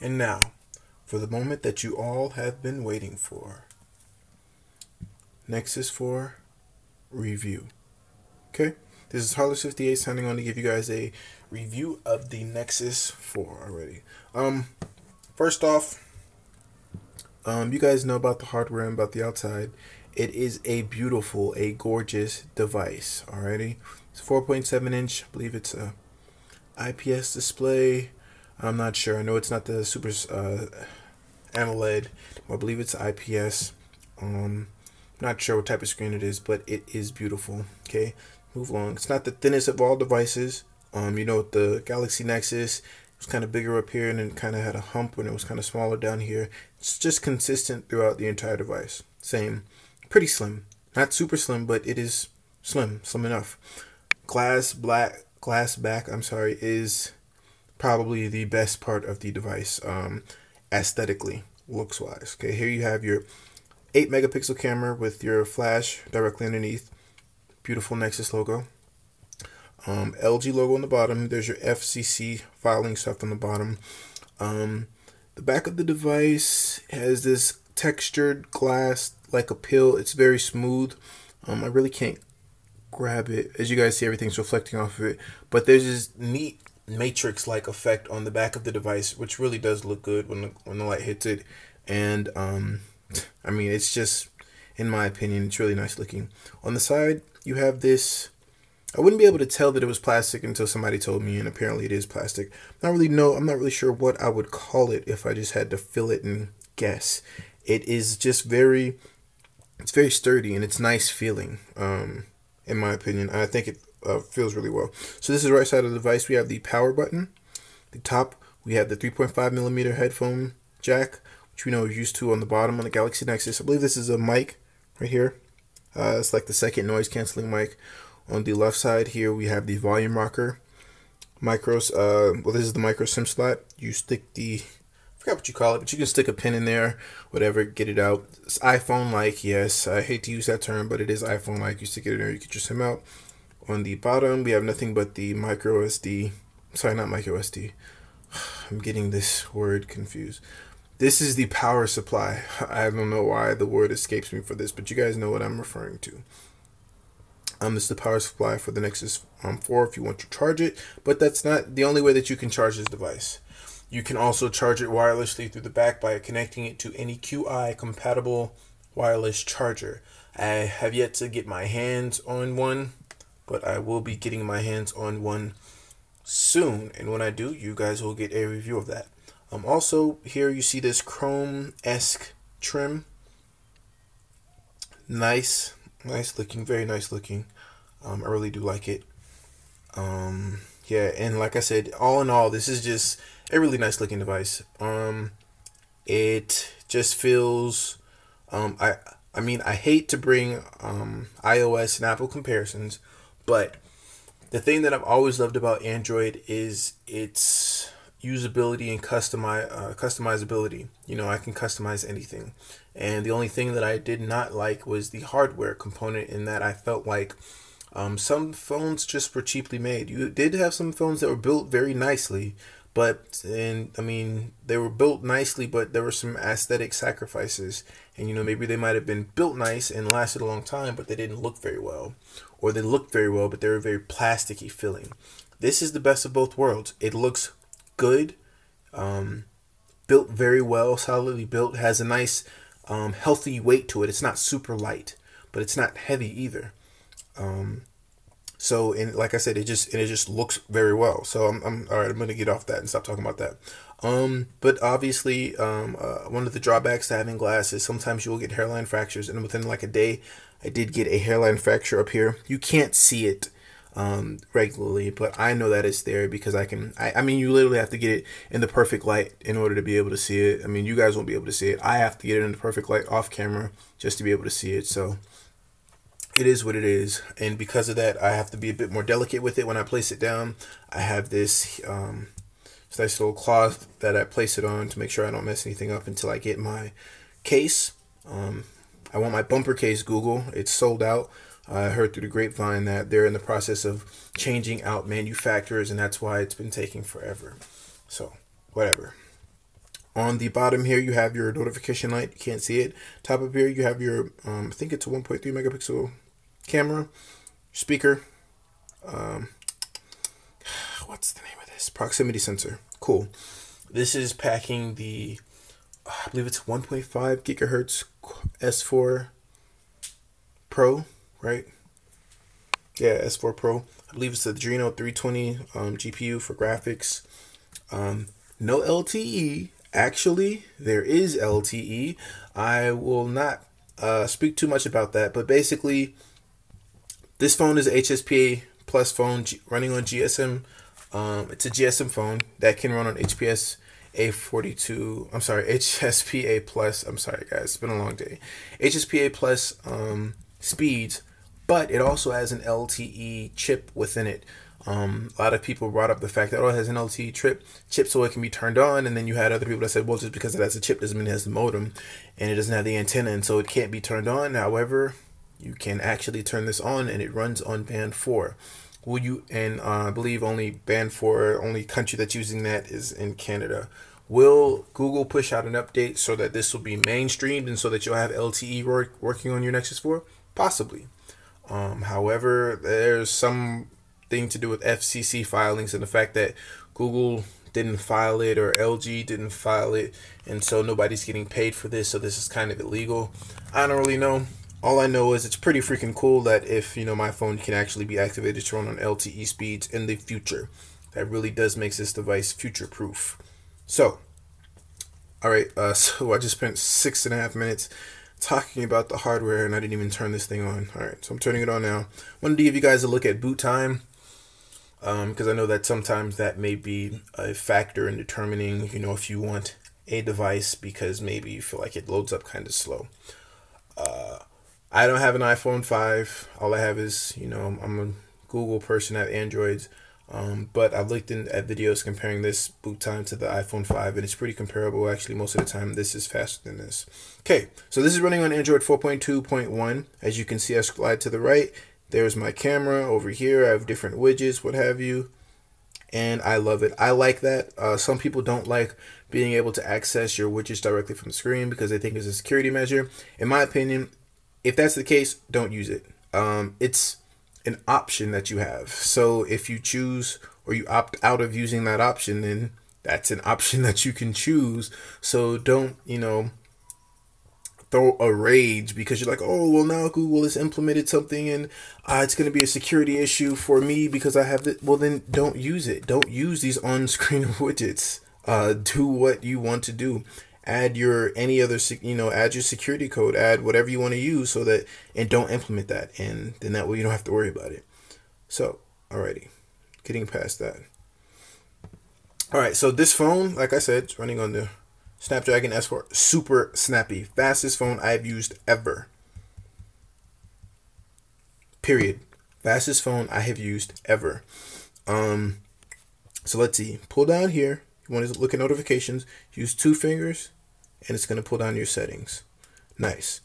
And now, for the moment that you all have been waiting for, Nexus 4 review. Okay, this is Harless58 signing on to give you guys a review of the Nexus 4 already. First off, you guys know about the hardware and about the outside. It is a beautiful, a gorgeous device. Alrighty, it's 4.7 inch. I believe it's a IPS display. I'm not sure. I know it's not the super AMOLED. I believe it's IPS. Not sure what type of screen it is, but it is beautiful. Okay, move along. It's not the thinnest of all devices. You know, the Galaxy Nexus was kind of bigger up here and then kind of had a hump when it was kind of smaller down here. It's just consistent throughout the entire device. Same, pretty slim. Not super slim, but it is slim enough. Glass back, I'm sorry, is probably the best part of the device, aesthetically, looks wise. Okay, here you have your 8 megapixel camera with your flash directly underneath. Beautiful Nexus logo. LG logo on the bottom. There's your FCC filing stuff on the bottom. The back of the device has this textured glass like a pill. It's very smooth. I really can't grab it. As you guys see, everything's reflecting off of it. But there's this neat matrix-like effect on the back of the device, which really does look good when the light hits it. And I mean, it's just, in my opinion, it's really nice looking. On the side, you have this. I wouldn't be able to tell that it was plastic until somebody told me, and apparently it is plastic. I'm not really sure what I would call it if I just had to feel it and guess. It is just it's very sturdy and it's nice feeling, in my opinion. I think it feels really well. So this is the right side of the device. We have the power button. The top, we have the 3.5 millimeter headphone jack, which we know we're used to on the bottom on the Galaxy Nexus. I believe this is a mic right here. It's like the second noise canceling mic. On the left side here, we have the volume rocker. Micros, well, this is the micro SIM slot. You stick I forgot what you call it, but you can stick a pin in there, whatever, get it out. It's iPhone-like, yes. I hate to use that term, but it is iPhone-like. You stick it in there, you get your SIM out. On the bottom, we have nothing but the micro SD. Sorry, not micro SD. I'm getting this word confused. This is the power supply. I don't know why the word escapes me for this, but you guys know what I'm referring to. This is the power supply for the Nexus 4 if you want to charge it, but that's not the only way that you can charge this device. You can also charge it wirelessly through the back by connecting it to any QI compatible wireless charger. I have yet to get my hands on one, but I will be getting my hands on one soon, and when I do, you guys will get a review of that. Also, here you see this chrome-esque trim. Nice looking, very nice looking. I really do like it. Yeah, and like I said, all in all, this is just a really nice looking device. It just feels, I mean, I hate to bring iOS and Apple comparisons, but the thing that I've always loved about Android is its usability and customizability. You know, I can customize anything. And the only thing that I did not like was the hardware component, in that I felt like some phones just were cheaply made. You did have some phones that were built very nicely, I mean, they were built nicely, but there were some aesthetic sacrifices. And, you know, maybe they might have been built nice and lasted a long time, but they didn't look very well. Or they looked very well, but they were very plasticky feeling. This is the best of both worlds. It looks good, built very well, solidly built, has a nice healthy weight to it. It's not super light, but it's not heavy either. So, and like I said, it just looks very well. So I'm all right. I'm gonna get off that and stop talking about that. But obviously, one of the drawbacks to having glass is sometimes you will get hairline fractures, and within like a day, I did get a hairline fracture up here. You can't see it regularly, but I know that it's there because I mean, you literally have to get it in the perfect light in order to be able to see it. I mean, you guys won't be able to see it. I have to get it in the perfect light off camera just to be able to see it. So it is what it is, and because of that, I have to be a bit more delicate with it when I place it down. I have this nice little cloth that I place it on to make sure I don't mess anything up until I get my case. I want my bumper case, Google. It's sold out. I heard through the grapevine that they're in the process of changing out manufacturers, and that's why it's been taking forever. So, whatever. On the bottom here, you have your notification light. You can't see it. Top up here, you have your, I think it's a 1.3 megapixel camera, speaker. What's the name of this? Proximity sensor. Cool. This is packing the, I believe it's 1.5 gigahertz S4 Pro, right? Yeah, S4 Pro. I believe it's the Adreno 320 GPU for graphics. No LTE. Actually, there is LTE. I will not speak too much about that, but basically, this phone is a HSPA plus phone running on GSM. It's a GSM phone that can run on HSPA plus. I'm sorry, guys. It's been a long day. HSPA plus speeds, but it also has an LTE chip within it. A lot of people brought up the fact that it has an LTE chip so it can be turned on, and then you had other people that said, well, just because it has a chip doesn't mean it has the modem, and it doesn't have the antenna, and so it can't be turned on. However, you can actually turn this on, and it runs on band 4. Will you? And I believe only band 4, only country that's using that is in Canada. Will Google push out an update so that this will be mainstreamed and so that you'll have LTE working on your Nexus 4? Possibly. However, there's some thing to do with FCC filings and the fact that Google didn't file it or LG didn't file it, and so nobody's getting paid for this, so this is kind of illegal. I don't really know. All I know is it's pretty freaking cool that if, you know, my phone can actually be activated to run on LTE speeds in the future. That really does make this device future proof. So, all right, so I just spent 6.5 minutes talking about the hardware and I didn't even turn this thing on. All right, so I'm turning it on now. I wanted to give you guys a look at boot time, because I know that sometimes that may be a factor in determining, you know, if you want a device because maybe you feel like it loads up kind of slow. I don't have an iPhone 5. All I have is, you know, I'm a Google person, I have Androids. But I've looked at videos comparing this boot time to the iPhone 5, and it's pretty comparable. Actually, most of the time, this is faster than this. Okay, so this is running on Android 4.2.1. As you can see, I slide to the right. There's my camera over here. I have different widgets, what have you. And I love it. I like that. Some people don't like being able to access your widgets directly from the screen because they think it's a security measure. In my opinion, if that's the case, don't use it. It's an option that you have. So if you choose or you opt out of using that option, then that's an option that you can choose. So don't, you know, throw a rage because you're like, oh, well, now Google has implemented something and it's going to be a security issue for me because I have it. Well, then don't use it. Don't use these on-screen widgets. Do what you want to do. Add your add your security code, add whatever you want to use so that, and don't implement that. And then that way you don't have to worry about it. So, alrighty, getting past that. All right, so this phone, like I said, it's running on the Snapdragon S4, super snappy, fastest phone I've used ever. Period. Fastest phone I have used ever. So let's see, pull down here. You want to look at notifications, use 2 fingers, and it's going to pull down your settings. Nice.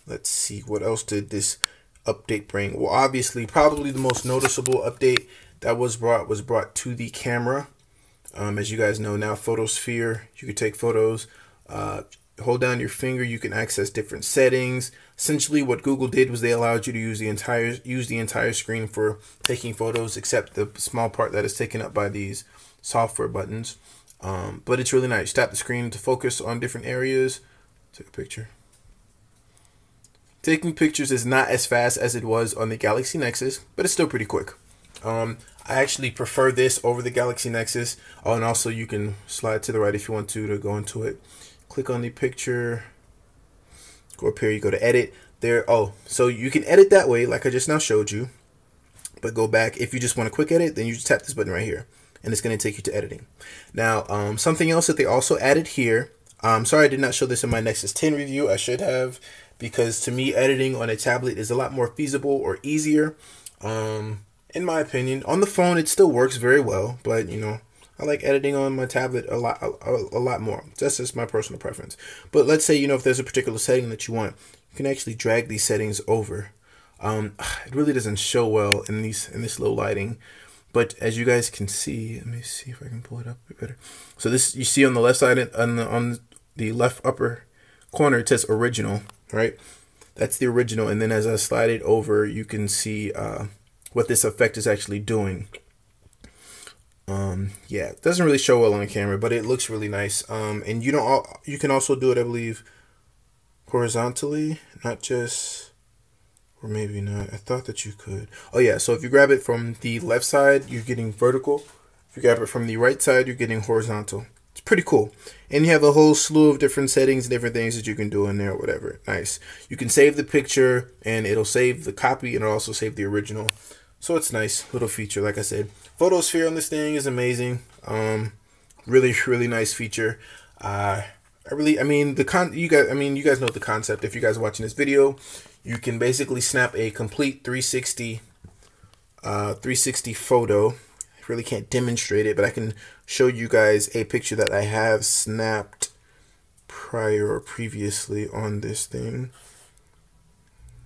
Let's see, what else did this update bring? Well, obviously, probably the most noticeable update that was brought to the camera. As you guys know now, Photosphere, you can take photos. Hold down your finger, you can access different settings. Essentially, what Google did was they allowed you to use the entire screen for taking photos, except the small part that is taken up by these software buttons. But it's really nice. Tap the screen to focus on different areas. Take a picture. Taking pictures is not as fast as it was on the Galaxy Nexus, but it's still pretty quick. I actually prefer this over the Galaxy Nexus. Oh, and also you can slide to the right if you want to go into it. Click on the picture. Go up here, you go to edit. There, oh, so you can edit that way, like I just now showed you. But go back, if you just want a quick edit, then you just tap this button right here. And it's going to take you to editing. Now, something else that they also added here. I'm sorry I did not show this in my Nexus 10 review. I should have, because to me, editing on a tablet is a lot more feasible or easier. In my opinion, on the phone, it still works very well. But, you know, I like editing on my tablet a lot more. That's just my personal preference. But let's say, you know, if there's a particular setting that you want, you can actually drag these settings over. It really doesn't show well in this low lighting. But as you guys can see, let me see if I can pull it up a bit better. So this, you see on the left side, on the left upper corner, it says original, right? That's the original. And then as I slide it over, you can see what this effect is actually doing. Yeah, it doesn't really show well on camera, but it looks really nice. And you can also do it, I believe, horizontally, not just, or maybe not. I thought that you could. Oh yeah, so if you grab it from the left side, you're getting vertical. If you grab it from the right side, you're getting horizontal. It's pretty cool. And you have a whole slew of different settings and different things that you can do in there or whatever. Nice. You can save the picture and it'll save the copy and it'll also save the original. So it's nice little feature. Like I said, photosphere on this thing is amazing. Really, really nice feature. I mean, you guys know the concept. If you guys are watching this video, you can basically snap a complete 360 photo. I really can't demonstrate it, but I can show you guys a picture that I have snapped prior or previously on this thing.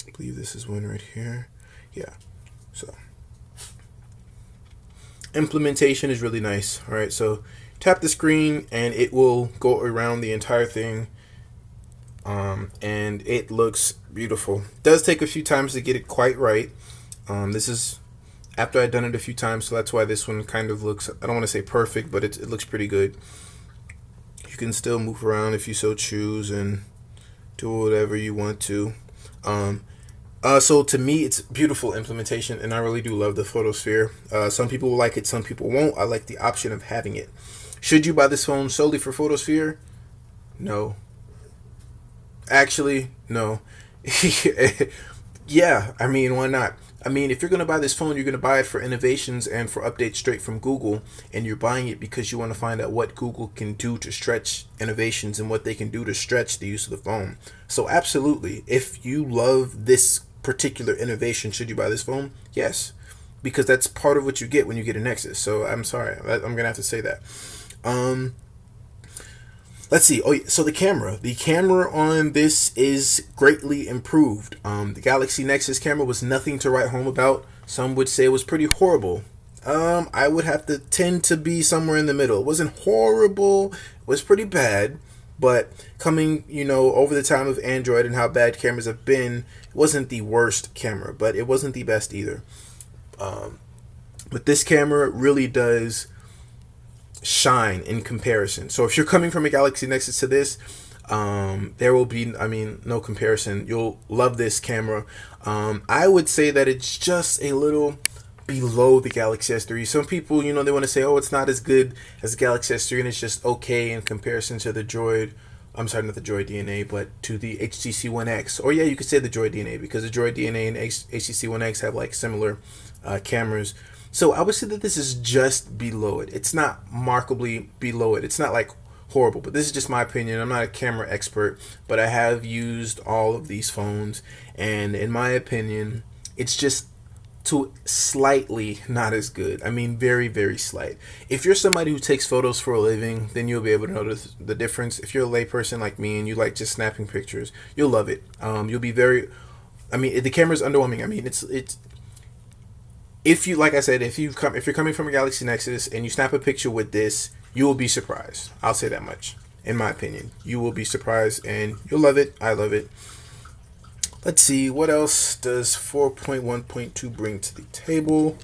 I believe this is one right here. Yeah. So implementation is really nice. All right, so tap the screen and it will go around the entire thing, and it looks beautiful. It does take a few times to get it quite right. This is after I've done it a few times, so that's why this one kind of looks, I don't want to say perfect, but it looks pretty good. You can still move around if you so choose and do whatever you want to. So to me, it's beautiful implementation, and I really do love the photosphere. Some people will like it, some people won't. I like the option of having it. Should you buy this phone solely for photosphere? No. Actually, no. Yeah, I mean, why not? I mean, if you're going to buy this phone, you're going to buy it for innovations and for updates straight from Google, and you're buying it because you want to find out what Google can do to stretch innovations and what they can do to stretch the use of the phone. So absolutely, if you love this particular innovation, should you buy this phone? Yes, because that's part of what you get when you get a Nexus. So I'm sorry, I'm going to have to say that. Let's see. Oh, so the camera on this is greatly improved. The Galaxy Nexus camera was nothing to write home about. Some would say it was pretty horrible. I would have to tend to be somewhere in the middle. It wasn't horrible. It was pretty bad. But coming, over the time of Android and how bad cameras have been, it wasn't the worst camera, but it wasn't the best either. But this camera really does shine in comparison. So if you're coming from a Galaxy Nexus to this, there will be, no comparison. You'll love this camera. I would say that it's just a little below the Galaxy S3. Some people, they want to say, oh, it's not as good as the Galaxy S3 and it's just okay in comparison to the Droid. I'm sorry, not the Droid DNA, but to the HTC One X. Or yeah, you could say the Droid DNA, because the Droid DNA and HTC One X have like similar cameras. So I would say that this is just below it. It's not markedly below it. It's not like horrible, but this is just my opinion. I'm not a camera expert, but I have used all of these phones, and in my opinion, it's just slightly not as good. I mean, very, very slight. If you're somebody who takes photos for a living, then you'll be able to notice the difference. If you're a layperson like me and you like just snapping pictures, you'll love it. You'll be very, the camera's underwhelming. It's if you, like I said, if you're coming from a Galaxy Nexus and you snap a picture with this, you will be surprised. I'll say that much. In my opinion, you will be surprised and you'll love it. I love it. Let's see, what else does 4.1.2 bring to the table?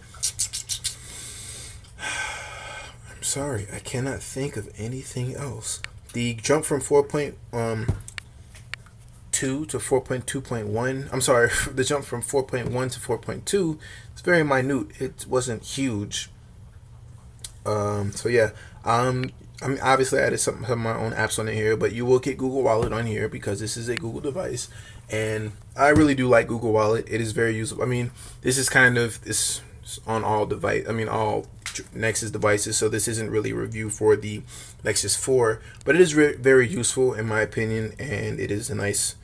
I'm sorry, I cannot think of anything else. The jump from 4.2 to 4.2.1, I'm sorry, the jump from 4.1 to 4.2 is very minute. It wasn't huge. So yeah, obviously I added some of my own apps on here, but you will get Google Wallet on here because this is a Google device, and I really do like Google Wallet. It is very useful. This is kind of this on all all Nexus devices, so this isn't really a review for the Nexus 4, but it is very useful in my opinion, and it is a nice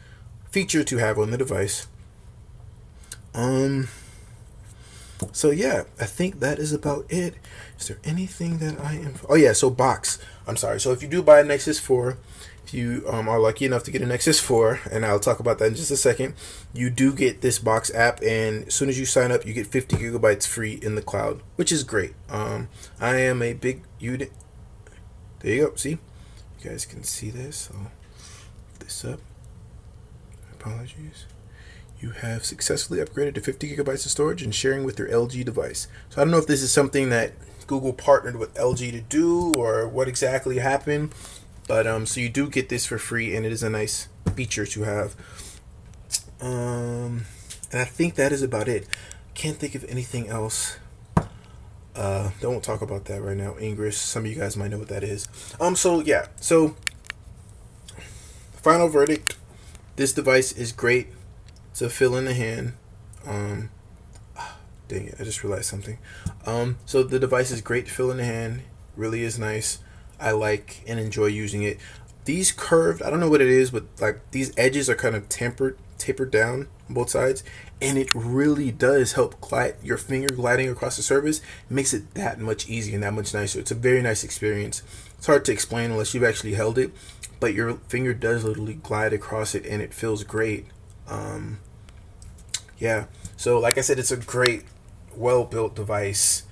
feature to have on the device. So yeah, I think that is about it. Is there anything that I am? Oh yeah, so box. I'm sorry. So if you do buy a Nexus 4, if you are lucky enough to get a Nexus 4, and I'll talk about that in just a second, you do get this box app, and as soon as you sign up, you get 50 gigabytes free in the cloud, which is great. I am a big unit. There you go. See, you guys can see this. I'll lift this up. Apologies. You have successfully upgraded to 50 gigabytes of storage and sharing with your LG device. So I don't know if this is something that Google partnered with LG to do or what exactly happened, but so you do get this for free, and it is a nice feature to have. And I think that is about it. Can't think of anything else. Don't talk about that right now. Ingress. Some of you guys might know what that is. So yeah. So final verdict. This device is great. It's a fill in the hand. Dang it, I just realized something. So the device is great to fill in the hand. Really is nice. I like and enjoy using it. These curved, I don't know what it is, but like these edges are kind of tapered down on both sides, and it really does help glide your finger gliding across the surface. It makes it that much easier and that much nicer. It's a very nice experience. It's hard to explain unless you've actually held it, but your finger does literally glide across it, and it feels great. Yeah, so like I said, it's a great, well-built device.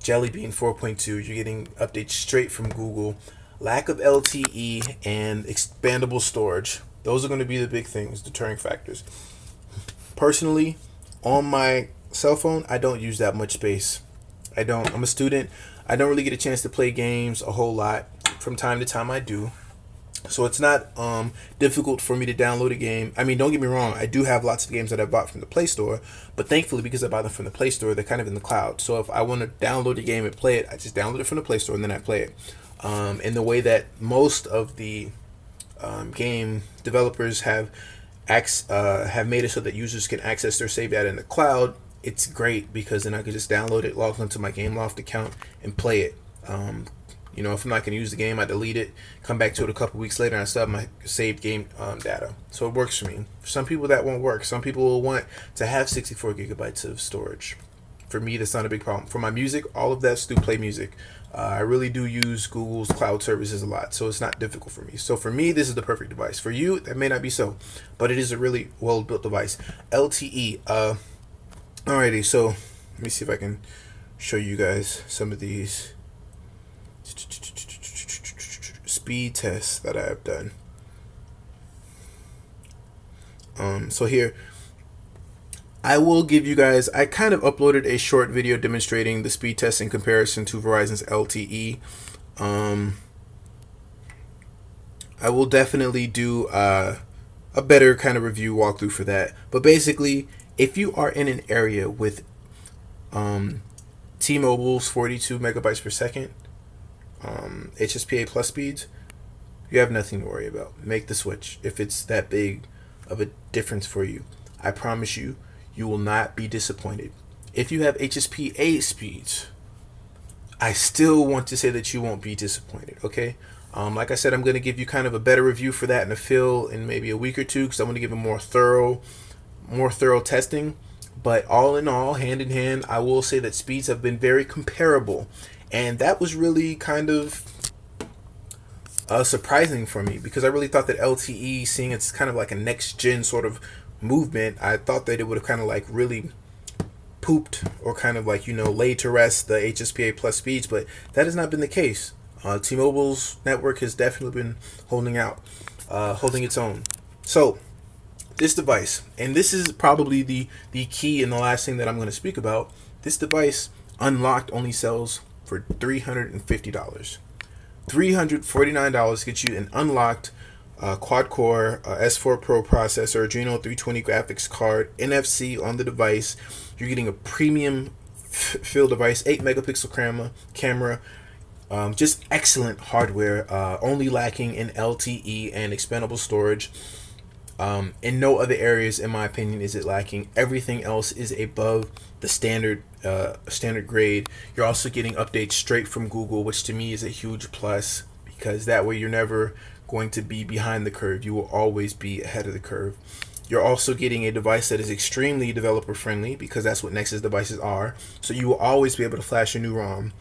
Jelly Bean 4.2, you're getting updates straight from Google. Lack of LTE and expandable storage. Those are going to be the big things, deterring factors. Personally, on my cell phone, I don't use that much space. I don't. I'm a student. I don't really get a chance to play games a whole lot. From time to time, I do. So it's not difficult for me to download a game. I mean, don't get me wrong. I do have lots of games that I bought from the Play Store, but thankfully, because I buy them from the Play Store, they're kind of in the cloud. So if I want to download a game and play it, I just download it from the Play Store and then I play it. In the way that most of the game developers have made it so that users can access their save data in the cloud, it's great because then I can just download it, log into my GameLoft account, and play it. You know, if I'm not going to use the game, I delete it, come back to it a couple weeks later, and I still have my saved game data. So it works for me. For some people, that won't work. Some people will want to have 64 gigabytes of storage. For me, that's not a big problem. For my music, all of that's through Play Music. I really do use Google's cloud services a lot, so it's not difficult for me. So for me, this is the perfect device. For you, that may not be so, but it is a really well-built device. LTE. Alrighty, so let me see if I can show you guys some of these speed tests that I have done. So here, I will give you guys, I kind of uploaded a short video demonstrating the speed test in comparison to Verizon's LTE. I will definitely do a better kind of review walkthrough for that. But basically, if you are in an area with T-Mobile's 42 megabytes per second, HSPA plus speeds, you have nothing to worry about. Make the switch if it's that big of a difference for you. I promise you, you will not be disappointed. If you have HSPA speeds, I still want to say that you won't be disappointed, okay? Like I said, I'm going to give you kind of a better review for that in a fill in maybe a week or two, because I want to give a more thorough testing. But all in all, hand in hand, I will say that speeds have been very comparable. And that was really kind of surprising for me, because I really thought that LTE, seeing it's kind of like a next gen sort of movement, I thought that it would have kind of like really pooped or kind of like, you know, laid to rest the HSPA plus speeds, but that has not been the case. T-Mobile's network has definitely been holding its own. So this device, and this is probably the key and the last thing that I'm going to speak about, this device unlocked only sells for $350. $349 gets you an unlocked quad-core S4 Pro processor, Adreno 320 graphics card, NFC on the device. You're getting a premium fill device, 8 megapixel camera, just excellent hardware, only lacking in LTE and expandable storage. In no other areas, in my opinion, is it lacking. Everything else is above the standard grade. You're also getting updates straight from Google, which to me is a huge plus, because that way you're never going to be behind the curve. You will always be ahead of the curve. You're also getting a device that is extremely developer friendly, because that's what Nexus devices are. So you will always be able to flash a new ROM.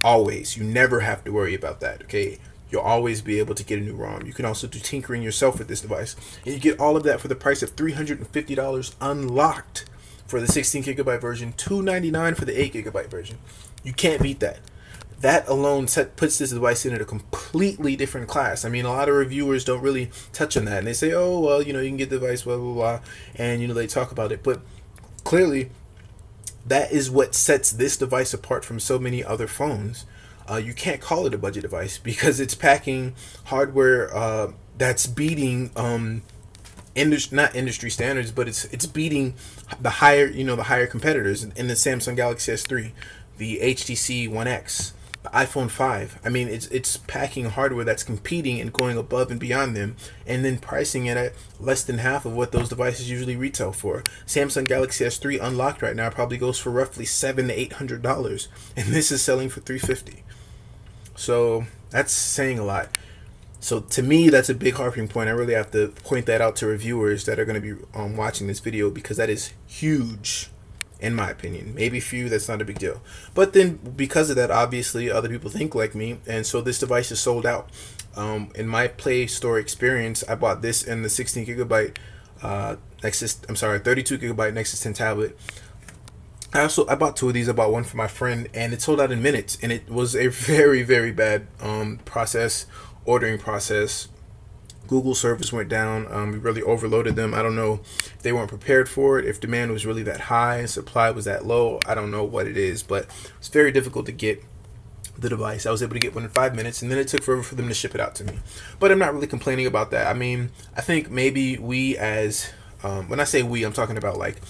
Always. You never have to worry about that, okay? you'll always be able to get a new ROM. You can also do tinkering yourself with this device, and you get all of that for the price of $350 unlocked for the 16 gigabyte version, $299 for the 8 gigabyte version. You can't beat that. That alone puts this device in a completely different class. I mean, a lot of reviewers don't really touch on that, and they say, oh, well, you know, you can get the device, blah, blah, blah, and, you know, they talk about it. But clearly, that is what sets this device apart from so many other phones. You can't call it a budget device because it's packing hardware that's beating not industry standards, but it's beating the higher competitors in the Samsung Galaxy S3, the HTC One X, the iPhone 5. I mean, it's packing hardware that's competing and going above and beyond them, and then pricing it at less than half of what those devices usually retail for. Samsung Galaxy S3 unlocked right now probably goes for roughly $700 to $800, and this is selling for $350. So that's saying a lot. So to me, that's a big harping point. I really have to point that out to reviewers that are going to be watching this video, because that is huge. In my opinion, maybe for you that's not a big deal, but then because of that, obviously other people think like me, and so this device is sold out. In my Play Store experience, I bought this in the 16 gigabyte 32 gigabyte Nexus 10 tablet. I bought two of these. I bought one for my friend, and it sold out in minutes, and it was a very, very bad ordering process. Google servers went down. We really overloaded them. I don't know if they weren't prepared for it, if demand was really that high, supply was that low. I don't know what it is, but it's very difficult to get the device. I was able to get one in 5 minutes, and then it took forever for them to ship it out to me. But I'm not really complaining about that. I mean, I think maybe we as, when I say we, I'm talking about like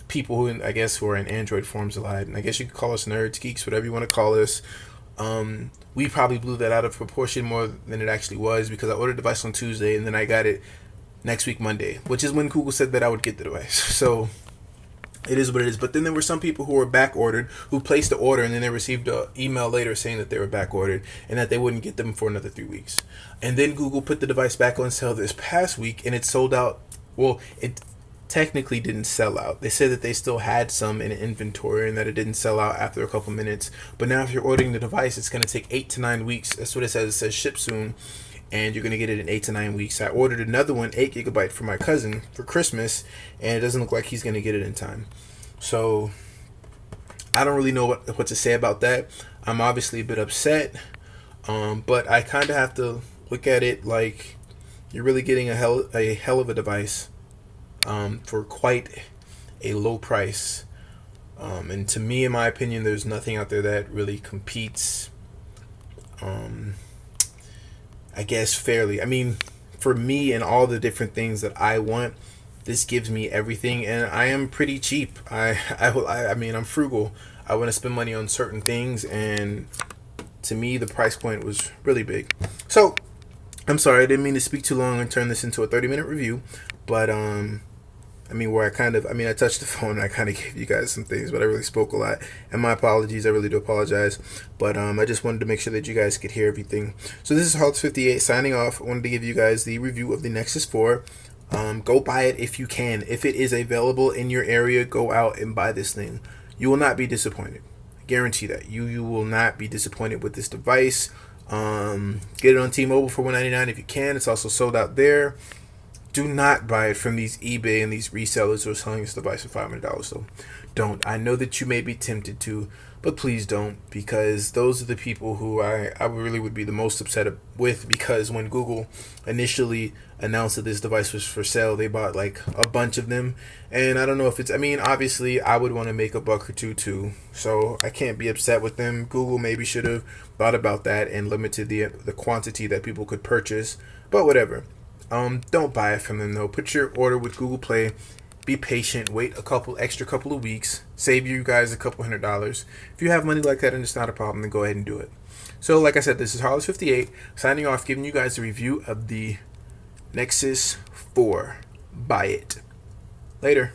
people who, I guess, who are in Android forums a lot, and I guess you could call us nerds, geeks, whatever you want to call us. We probably blew that out of proportion more than it actually was, because I ordered the device on Tuesday and then I got it next week Monday, which is when Google said that I would get the device. So it is what it is. But then there were some people who were back ordered, who placed the order, and then they received an email later saying that they were back ordered and that they wouldn't get them for another 3 weeks. And then Google put the device back on sale this past week, and it sold out. Well, it technically didn't sell out. They said that they still had some in inventory and that it didn't sell out after a couple minutes. But now if you're ordering the device, it's going to take 8 to 9 weeks. That's what it says. It says ship soon, and you're going to get it in 8 to 9 weeks. I ordered another one, 8 gigabyte, for my cousin for Christmas, and it doesn't look like he's going to get it in time. So I don't really know what to say about that. I'm obviously a bit upset, but I kind of have to look at it like you're really getting a hell of a device for quite a low price. And to me, in my opinion, there's nothing out there that really competes, I guess, fairly. I mean, for me and all the different things that I want, this gives me everything, and I am pretty cheap. I mean, I'm frugal. I want to spend money on certain things, and to me, the price point was really big. So, I'm sorry, I didn't mean to speak too long and turn this into a 30-minute review, but I mean, I touched the phone and I kind of gave you guys some things, but I really spoke a lot. And my apologies, I really do apologize. But I just wanted to make sure that you guys could hear everything. So this is Harless58 signing off. I wanted to give you guys the review of the Nexus 4. Go buy it if you can. If it is available in your area, go out and buy this thing. You will not be disappointed. I guarantee that. You will not be disappointed with this device. Get it on T-Mobile for $199 if you can. It's also sold out there. Do not buy it from these eBay and these resellers who are selling this device for $500. So don't. I know that you may be tempted to, but please don't, because those are the people who I really would be the most upset with, because when Google initially announced that this device was for sale, they bought like a bunch of them. And I don't know if it's, I mean, obviously I would want to make a buck or two too, so I can't be upset with them. Google maybe should have thought about that and limited the quantity that people could purchase, but whatever. Don't buy it from them though. Put your order with Google Play. Be patient. Wait a couple of weeks. Save you guys a couple $100. If you have money like that and it's not a problem, then go ahead and do it. So, like I said, this is Harless58 signing off, giving you guys a review of the Nexus 4. Buy it. Later.